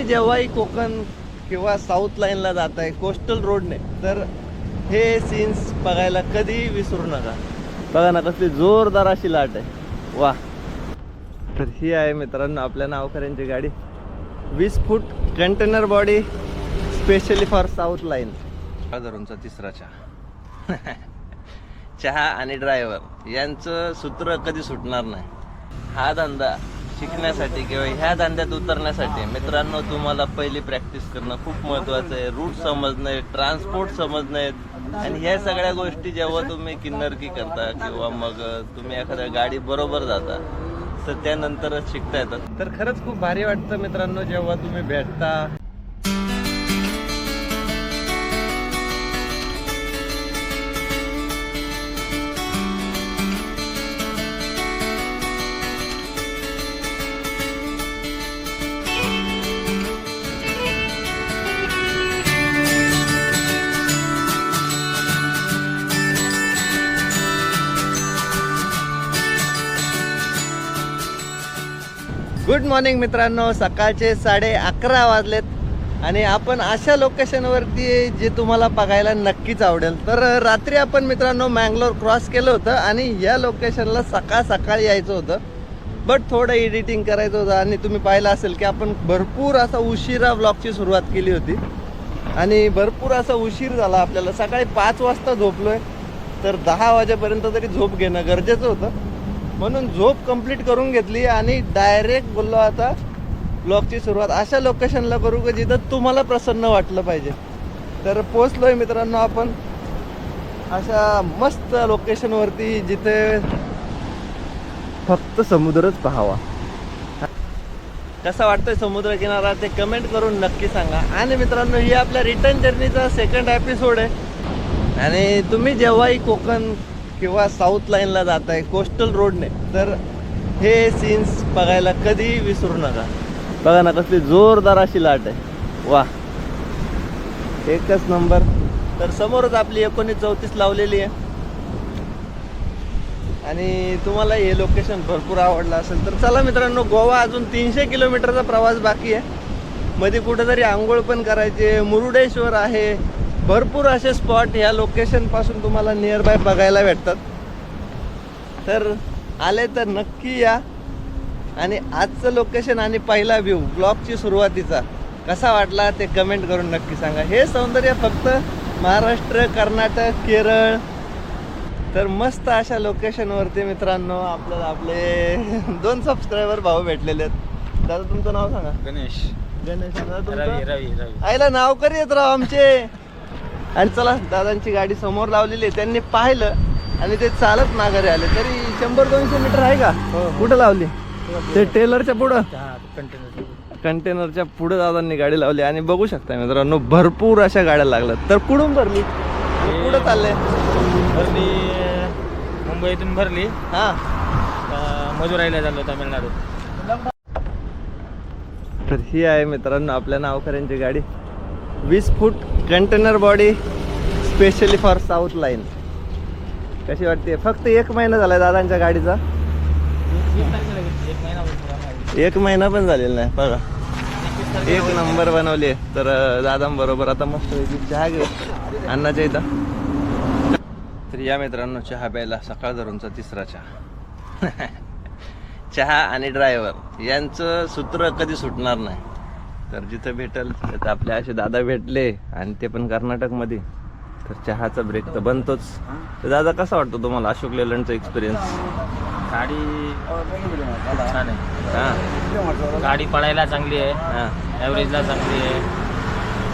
जेव्हाही कोकण किंवा साऊथ लाईनला जाताय कोस्टल रोडने, तर हे सीन्स बघायला कधी विसरू नका. बघा ना कसली जोरदार अशी लाट आहे, वा. तर ही आहे मित्रांनो आपल्या नावकऱ्यांची गाडी, 20 foot container body specially for south line. धरूनचा तिसरा चहा. चहा आणि ड्रायव्हर यांचं सूत्र कधी सुटणार नाही. हा धंदा शिकण्यासाठी किंवा ह्या धंद्यात उतरण्यासाठी मित्रांनो तुम्हाला पहिली प्रॅक्टिस करणं खूप महत्त्वाचं आहे. रूट समजणं, ट्रान्सपोर्ट समजणं, आणि ह्या सगळ्या गोष्टी जेव्हा तुम्ही किन्नरकी करता किंवा मग तुम्ही एखाद्या गाडी बरोबर जाता तर त्यानंतरच शिकता येतात. तर खरंच खूप भारी वाटतं मित्रांनो जेव्हा तुम्ही भेटता. गुड मॉर्निंग मित्रांनो, सकाळचे 11:30 वाजलेत आणि आपण अशा लोकेशनवरती जे तुम्हाला बघायला नक्कीच आवडेल. तर रात्री आपण मित्रांनो मँगलोर क्रॉस केलं होतं आणि या लोकेशनला सकाळी यायचं होतं, बट थोडं एडिटिंग करायचं होतं. आणि तुम्ही पाहिलं असेल की आपण भरपूर असा उशिरा ब्लॉगची सुरुवात केली होती आणि भरपूर असा उशीर झाला आपल्याला. सकाळी 5 वाजता झोपलो आहे, तर 10 वाजेपर्यंत तरी झोप घेणं गरजेचं होतं, म्हणून झोप कंप्लीट करून घेतली आणि डायरेक्ट बोललो आता ब्लॉगची सुरुवात अशा लोकेशनला करू की जिथं तुम्हाला प्रसन्न वाटलं पाहिजे. तर पोचलोय मित्रांनो आपण अशा मस्त लोकेशनवरती जिथे फक्त समुद्रच पाहावा. कसा वाटतोय समुद्र किनारा ते कमेंट करून नक्की सांगा. आणि मित्रांनो ही आपल्या रिटर्न जर्नीचा सेकंड एपिसोड आहे आणि तुम्ही जेव्हाही कोकण किंवा साऊथ लाईनला जाताय कोस्टल रोडने, तर हे सीन्स बघायला कधी विसरू नका. बघा ना कसली जोरदार अशी लाट आहे, वा, एकच नंबर. तर समोरच आपली 1934 लावलेली आहे आणि तुम्हाला हे लोकेशन भरपूर आवडलं असेल तर चला मित्रांनो. गोवा अजून 300 किलोमीटरचा प्रवास बाकी आहे. मध्ये कुठेतरी आंघोळ पण करायचे, मुरुडेश्वर आहे, भरपूर असे स्पॉट ह्या लोकेशनपासून तुम्हाला नियर बाय बघायला भेटतात. तर आले तर नक्की या. आणि आजचं लोकेशन आणि पहिला व्ह्यू ब्लॉगची सुरुवातीचा कसा वाटला ते कमेंट करून नक्की सांगा. हे सौंदर्य फक्त महाराष्ट्र, कर्नाटक, केरळ. तर मस्त अशा लोकेशनवरती मित्रांनो आपल्याला आपले 2 सबस्क्रायबर भाऊ भेटलेले आहेत. दादा तुमचं नाव सांगा. गणेश. दादा तुमचं? रवी. आईला नाव करी येत राव आमचे. आणि चला दादांची गाडी समोर लावलेली आहे, त्यांनी पाहिलं आणि ते चालत माघारी आले. तरी 100-200 मीटर आहे का? कुठं लावली? ते टेलरच्या पुढं, कंटेनरच्या पुढे दादांनी गाडी लावली. आणि बघू शकता मित्रांनो भरपूर अशा गाड्या लागल्यात. तर कुठून भरली आणि कुठं चालले? भरली मुंबईतून भरली, हा, मदुराईला झालो तामिळनाडू. तर ही आहे मित्रांनो आपल्या नावकऱ्यांची गाडी, 20 foot container body specially for south line. कशी वाटते? फक्त 1 महिना झाला दादांच्या गाडीचा. 1 महिना पण झालेला नाही. बघा 1 नंबर बनवली आहे. तर दादांबरोबर आता मस्त चहा घेऊ अण्णाच्या इथं. तर या मित्रांनो चहा प्यायला, सकाळ धरूनचा तिसरा चहा. चहा आणि ड्रायव्हर यांचं सूत्र कधी सुटणार नाही. तर जिथं भेटेल तिथं आपले असे दादा भेटले आणि ते पण कर्नाटकमध्ये, तर चहाचा ब्रेक तर बनतोच. तर दादा कसा वाटतो तुम्हाला अशोक लेलंडचा एक्सपिरियन्स? गाडी छान आहे. हां, गाडी पळायला चांगली आहे, हां, ॲव्हरेजला चांगली आहे,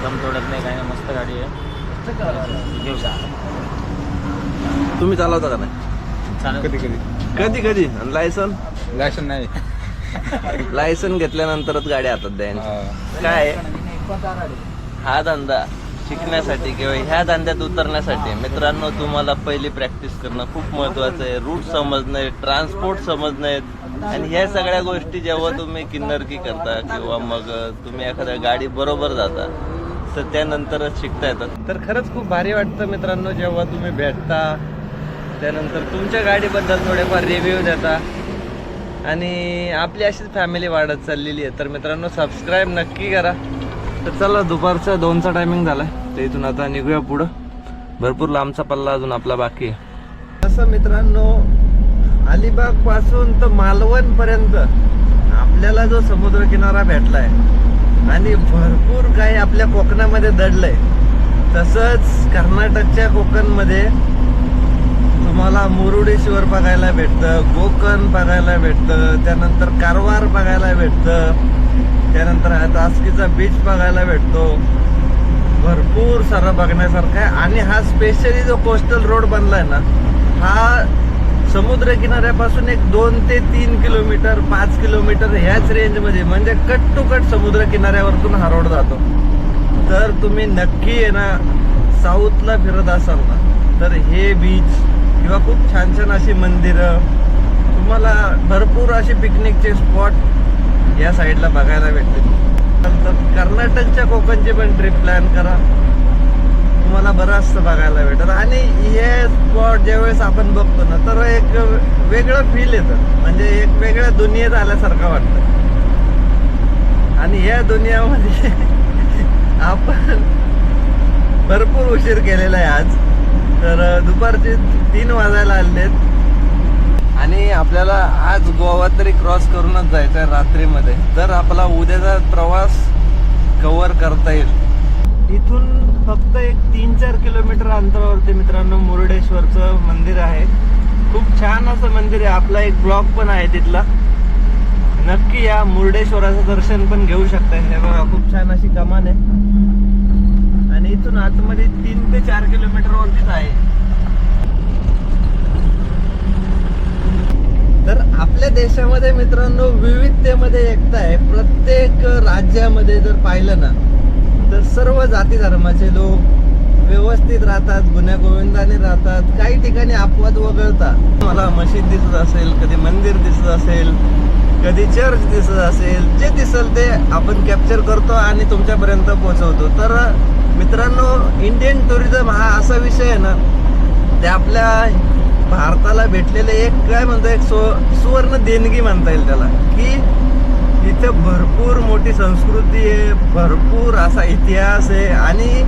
दम तोडत नाही, काही नाही, मस्त गाडी आहे. घेऊ शकता. तुम्ही चालवता का नाही? चालेल. कधी लायसन नाही. लायसन घेतल्यानंतरच गाडी हातात द्यायची. काय हा धंदा शिकण्यासाठी किंवा ह्या धंद्यात उतरण्यासाठी मित्रांनो तुम्हाला पहिली प्रॅक्टिस करणं खूप महत्त्वाचं आहे. रूट समजणं, ट्रान्सपोर्ट समजणं, आणि ह्या सगळ्या गोष्टी जेव्हा तुम्ही किन्नरकी करता किंवा मग तुम्ही एखाद्या गाडी बरोबर जाता तर त्यानंतरच शिकता येतात. तर खरंच खूप भारी वाटतं मित्रांनो जेव्हा तुम्ही भेटता, त्यानंतर तुमच्या गाडीबद्दल थोडेफार रिव्ह्यू देता आणि आपली अशीच फॅमिली वाढत चाललेली आहे. तर मित्रांनो सबस्क्राईब नक्की करा. तर चला दुपारचा 2चा टायमिंग झाला आहे, तर इथून आता निघूया पुढं. भरपूर लांबचा पल्ला अजून आपला बाकी आहे. असं मित्रांनो अलिबाग पासून तर मालवण पर्यंत आपल्याला जो समुद्र किनारा भेटलाय आणि भरपूर काही आपल्या कोकणामध्ये दडलंय. तसंच कर्नाटकच्या कोकणमध्ये तुम्हाला मुरुडेश्वर बघायला भेटतं, कोकण बघायला भेटतं, त्यानंतर कारवार बघायला भेटतं, त्यानंतर तास्कीचा बीच बघायला भेटतो. भरपूर सारं बघण्यासारखं आहे. आणि हा स्पेशली जो कोस्टल रोड बनलाय ना, हा समुद्र किनाऱ्यापासून एक 2 ते 3 किलोमीटर 5 किलोमीटर ह्याच रेंजमध्ये, म्हणजे कट टू कट समुद्र किनाऱ्यावरतून हा रोड जातो. तर तुम्ही नक्की आहे ना साऊथला फिरत असाल ना, तर हे बीच किंवा खूप छान छान अशी मंदिरं, तुम्हाला भरपूर असे पिकनिकचे स्पॉट या साईडला बघायला भेटतील. तर कर्नाटकच्या कोकणची पण ट्रिप प्लॅन करा, तुम्हाला बरंचसं बघायला भेटत. आणि हे स्पॉट ज्यावेळेस आपण बघतो ना, तर एक वेगळं फील येतं, म्हणजे एक वेगळ्या दुनियेत आल्यासारखं वाटतं. आणि या दुनियामध्ये आपण भरपूर उशीर केलेला आहे आज. तर दुपारचे 3 वाजायला आलेत आणि आपल्याला आज गोवा तरी क्रॉस करूनच जायचं आहे रात्रीमध्ये, तर आपला उद्याचा प्रवास कव्हर करता येईल. इथून फक्त एक 3-4 किलोमीटर अंतरावरती मित्रांनो मुरुडेश्वरचं मंदिर आहे. खूप छान असं मंदिर आहे. आपला एक ब्लॉग पण आहे तिथला, नक्की या. मुरुडेश्वराचं दर्शन पण घेऊ शकता. हे बघा खूप छान अशी कमान आहे आणि इथून आतमध्ये 3 ते 4 किलोमीटर वरतीच आहे. तर आपल्या देशामध्ये मित्रांनो विविधतेमध्ये एकता आहे. प्रत्येक राज्यामध्ये जर पाहिलं ना, तर सर्व जाती धर्माचे लोक व्यवस्थित राहतात, गुण्यागोविंदाने राहतात. काही ठिकाणी अपवाद वगळतात. मला मशीद दिसत असेल, कधी मंदिर दिसत असेल, कधी चर्च दिसत असेल, जे दिसेल ते आपण कॅप्चर करतो आणि तुमच्यापर्यंत पोहोचवतो. तर मित्रांनो इंडियन टुरिझम हा असा विषय आहे ना, ते आपल्या भारताला भेटलेले एक काय म्हणतो, एक सुवर्ण देणगी म्हणता येईल त्याला, की इथे भरपूर मोठी संस्कृती आहे, भरपूर असा इतिहास आहे. आणि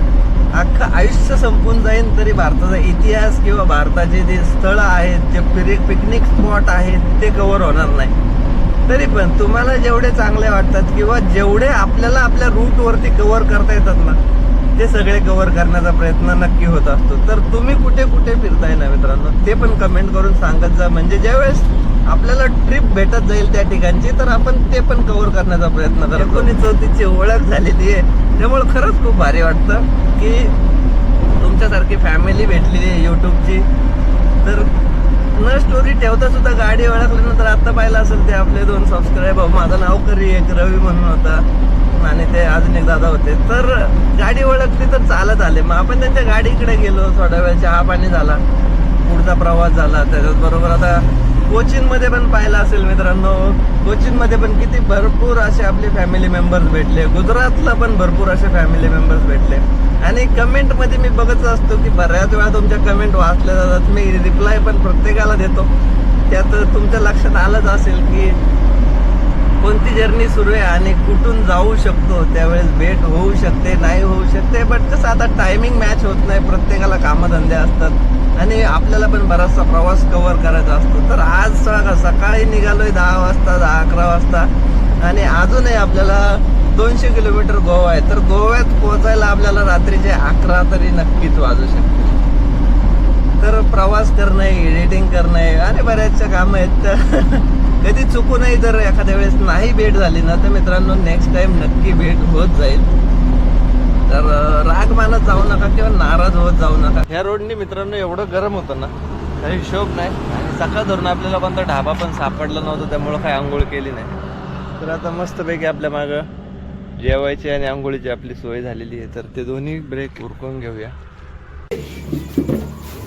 अख्खं आयुष्य संपून जाईन तरी भारताचा इतिहास किंवा भारताचे जे स्थळं आहेत, जे पिकनिक स्पॉट आहेत, ते कव्हर होणार नाही. तरी पण तुम्हाला जेवढे चांगले वाटतात किंवा जेवढे आपल्याला आपल्या रूटवरती कव्हर करता येतात ना, ते सगळे कव्हर करण्याचा प्रयत्न नक्की होत असतो. तर तुम्ही कुठे कुठे फिरताय ना मित्रांनो, ते पण कमेंट करून सांगत जा. म्हणजे ज्यावेळेस आपल्याला ट्रिप भेटत जाईल त्या ठिकाणची, तर आपण ते पण कव्हर करण्याचा प्रयत्न करतो. 1934ची ओळख झालेली आहे, त्यामुळे खरंच खूप भारी वाटतं की तुमच्यासारखी फॅमिली भेटलेली आहे यूट्यूबची. तर न स्टोरी ठेवता सुद्धा गाडी ओळखल्यानंतर आता पाहिलं असेल ते आपले 2 सबस्क्रायबर. माझं नाव करी एक रवी म्हणून होता आणि ते अजून एक दादा होते. तर गाडी ओळखली तर चालत आले. मग आपण त्यांच्या गाडीकडे गेलो, थोड्या वेळ चहा पाणी झाला, पुढचा प्रवास झाला. त्याच्याचबरोबर आता कोचीनमध्ये पण पाहिलं असेल मित्रांनो, कोचीनमध्ये पण किती भरपूर असे आपले फॅमिली मेंबर्स भेटले. गुजरातला पण भरपूर असे फॅमिली मेंबर्स भेटले. आणि कमेंटमध्ये मी बघत असतो की बऱ्याच वेळा तुमच्या कमेंट वाचल्या जातात. मी रिप्लाय पण प्रत्येकाला देतो. त्यात तुमच्या लक्षात आलंच असेल की कोणती जर्नी सुरू आहे आणि कुठून जाऊ शकतो. त्यावेळेस भेट होऊ शकते, नाही होऊ शकते, बट कसं आता टायमिंग मॅच होत नाही. प्रत्येकाला कामधंदे असतात आणि आपल्याला पण बराचसा प्रवास कव्हर करायचा असतो. तर आज सकाळी निघालोय 10 वाजता, 10-11 वाजता आणि अजूनही आपल्याला 200 किलोमीटर गोवा आहे. तर गोव्यात पोहोचायला आपल्याला रात्रीचे 11 तरी नक्कीच वाजू शकते. तर प्रवास करणं, एडिटिंग करणं आणि बऱ्याचशा कामं आहेत. तर कधी चुकूनही जर एखाद्या वेळेस नाही भेट झाली ना, तर मित्रांनो नेक्स्ट टाइम नक्की भेट होत जाईल. तर राग मानत जाऊ नका किंवा नाराज होत जाऊ नका. ह्या रोडनी मित्रांनो एवढं गरम होतं ना, काही हिशोब नाही. आणि सकाळ धरून आपल्याला कोणता ढाबा पण सापडला नव्हता, त्यामुळं काही आंघोळ केली नाही. तर आता मस्तपैकी आपल्या मागं जेवायची आणि आंघोळीची आपली सोय झालेली आहे. तर ते दोन्ही ब्रेक उरकून घेऊया.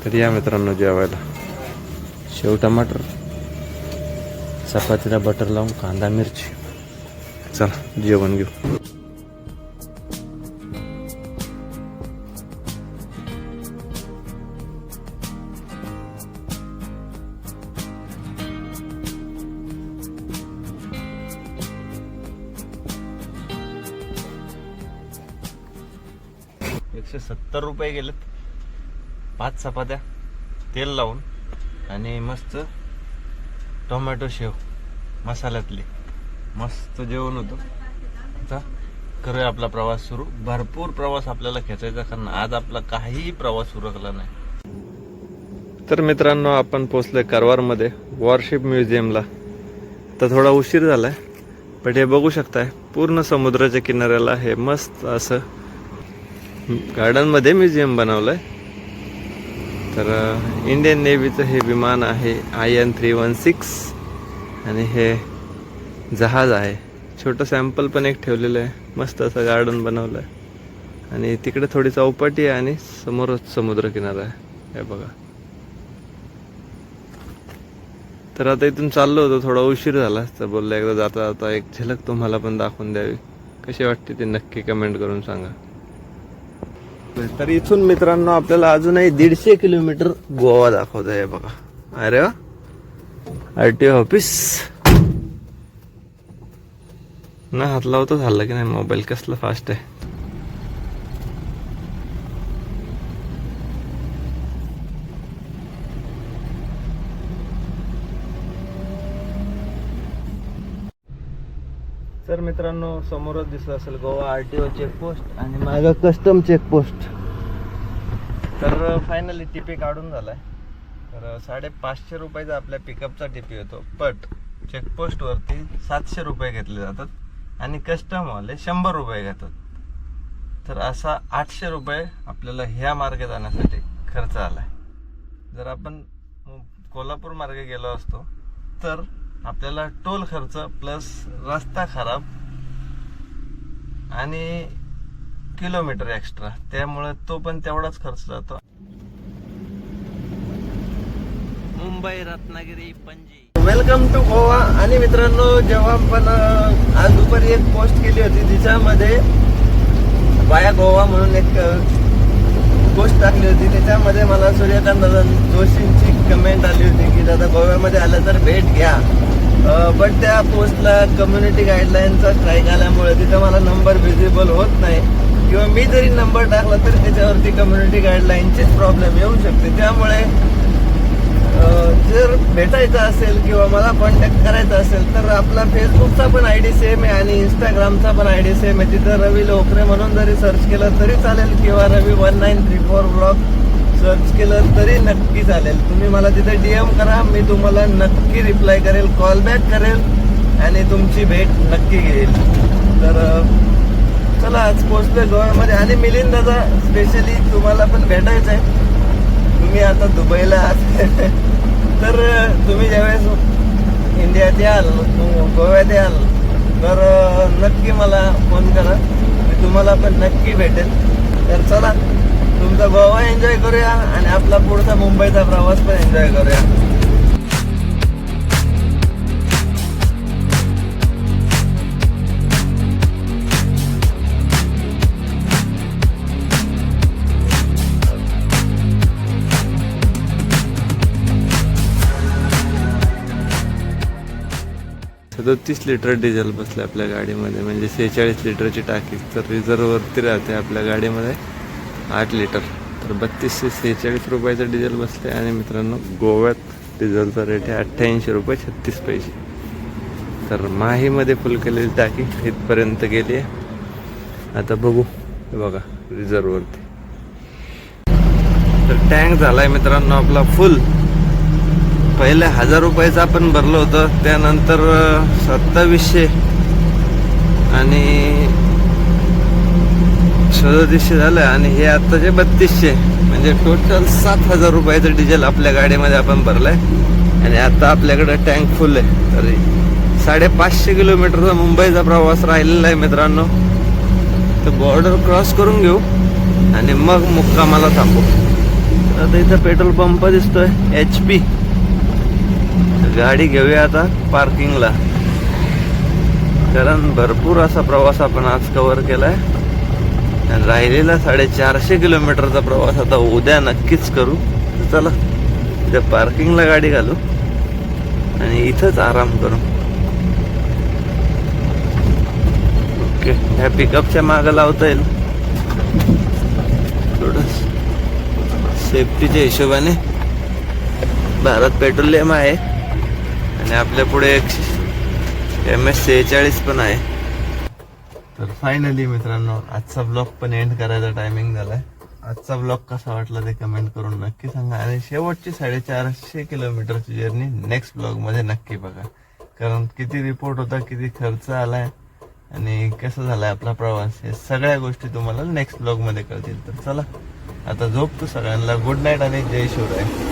तर या मित्रांनो जेवायला शेव टमाटर, चपातीला बटर लावून कांदा मिरची. चला जेवण घेऊ. 170 गेलेत. 5 चपात्या तेल लावून आणि मस्त टोमॅटो शेव मसाल्यातली मस्त जेवण होतं. आता करूया आपला प्रवास सुरू. भरपूर प्रवास आपल्याला खेचायचा, कारण आज आपला काहीही प्रवास उरकला नाही. तर मित्रांनो, आपण पोचलोय कारवारमध्ये वॉरशिप म्युझियमला. तर थोडा उशीर झालाय, पण हे बघू शकताय पूर्ण समुद्राच्या किनाऱ्याला हे मस्त असं गार्डनमध्ये म्युझियम बनवलंय. तर इंडियन नेव्हीचं हे विमान आहे IN-316 आणि हे जहाज आहे. छोटं सॅम्पल पण एक ठेवलेलं आहे. मस्त असं गार्डन बनवलं आहे आणि तिकडे थोडी चौपाटी आहे आणि समोरच समुद्र किनारा आहे. हे बघा. तर आता इथून चाललो होतो, थोडा उशीर झाला, तर बोललो एकदा जाता जाता एक झलक तुम्हाला पण दाखवून द्यावी. कशी वाटते ते नक्की कमेंट करून सांगा. तर इथून मित्रांनो आपल्याला अजूनही 150 किलोमीटर गोवा दाखवत आहे. बघा, अरे वा, RTO ऑफिस ना हात लावतो झालं की नाही. मोबाईल कसला फास्ट आहे. तर मित्रांनो, समोरच दिसत असेल गोवा RTO चेकपोस्ट आणि मागं कस्टम चेकपोस्ट. तर फायनली टीपी काढून झालाय. तर 550 रुपयाचा आपल्या पिकअपचा टीपी होतो, बट चेकपोस्टवरती 700 रुपये घेतले जातात आणि कस्टमवाले 100 रुपये घेतात. तर असा 800 रुपये आपल्याला ह्या मार्गे जाण्यासाठी खर्च आलाय. जर आपण कोल्हापूर मार्गे गेलो असतो तर आपल्याला टोल खर्च प्लस रस्ता खराब आणि किलोमीटर एक्स्ट्रा, त्यामुळे तो पण तेवढाच खर्च जातो. मुंबई, रत्नागिरी, पणजी. Welcome to Goa. आणि मित्रांनो, जेव्हा आपण आज दुपारी एक पोस्ट केली होती तिच्यामध्ये वाया गोवा म्हणून एक पोस्ट टाकली होती, त्याच्यामध्ये मला सूर्यकांत दादा जोशींची कमेंट आली होती की दादा गोव्यामध्ये आलं तर भेट घ्या. बट त्या पोस्टला कम्युनिटी गाईडलाईनचा स्ट्राईक आल्यामुळे तिथं मला नंबर व्हिजिबल होत नाही, किंवा मी जरी नंबर टाकला तरी त्याच्यावरती कम्युनिटी गाईडलाईनचीच प्रॉब्लेम येऊ शकते. त्यामुळे जर भेटायचं असेल किंवा मला कॉन्टॅक्ट करायचा असेल तर आपला फेसबुकचा पण ID सेम आहे आणि इंस्टाग्रामचा पण ID सेम आहे. तिथं रवी लोकरे म्हणून जरी सर्च केलं तरी चालेल, किंवा रवी 1934 ब्लॉग सर्च केलं तरी नक्की चालेल. तुम्ही मला तिथे DM करा, मी तुम्हाला नक्की रिप्लाय करेल, कॉल बॅक करेल आणि तुमची भेट नक्की घेईल. तर चला, आज पोहोचलोय गोव्यामध्ये. आणि मिलिंद दादा, स्पेशली तुम्हाला पण भेटायचं आहे. तुम्ही आता दुबईला आहात तर तुम्ही ज्यावेळेस इंडियात याल, गोव्यात याल, तर नक्की मला फोन करा, मी तुम्हाला पण नक्की भेटेल. तर चला, तुमचा गोवा एन्जॉय करूया आणि आपला पुढचा मुंबईचा प्रवास पण एन्जॉय करूया. तर 30 लिटर डिझेल बसले आपल्या गाडीमध्ये, म्हणजे 46 लिटरची टाकी. तर रिझर्ववरती राहते आपल्या गाडीमध्ये 8 लिटर. तर 32 ते 46 रुपयाचं डिझेल बसले. आणि मित्रांनो, गोव्यात डिझेलचा रेट आहे 88 रुपये 36 पैसे. तर माहीमध्ये फुल केलेली टाकी इथपर्यंत गेली आहे. आता बघू, हे बघा रिझर्ववरती. तर टँक झालाय मित्रांनो आपला फुल. पहिले 1000 रुपयाचं आपण भरलं होतं, त्यानंतर 2700 आणि 3700 झालं आणि हे आत्ताचे 3200, म्हणजे टोटल 7000 रुपयाचं डिझेल आपल्या गाडीमध्ये आपण भरलंय. आणि आता आपल्याकडे टँक फुल आहे. तरी 550 किलोमीटरचा मुंबईचा प्रवास राहिलेला आहे मित्रांनो. तर बॉर्डर क्रॉस करून घेऊ आणि मग मुक्कामाला थांबू. आता इथं पेट्रोल पंप दिसतोय HP. गाडी घेऊया आता पार्किंगला, कारण भरपूर असा प्रवास आपण आज कव्हर केलाय. आणि राहिलेला 450 किलोमीटरचा प्रवास आता उद्या नक्कीच करू. तर चला, इथे पार्किंगला गाडी घालू आणि इथंच आराम करू. ओके, ह्या पिकअपच्या मागं लावता येईल. सेफ्टीच्या हिशोबाने भारत पेट्रोलियम आहे आणि आपल्या पुढे MS46 पण आहे. तर फायनली मित्रांनो आजचा ब्लॉग पण एंड करायचा टायमिंग झालाय. आजचा ब्लॉग कसा वाटला ते कमेंट करून नक्की सांगा आणि शेवटची 450 किलोमीटरची जर्नी नेक्स्ट ब्लॉग मध्ये नक्की बघा. कारण किती रिपोर्ट होता, किती खर्च आलाय आणि कसा झालाय आपला प्रवास, हे सगळ्या गोष्टी तुम्हाला नेक्स्ट ब्लॉग मध्ये कळतील. तर चला आता झोपतो. सगळ्यांना गुड नाईट आणि जय शिवराय.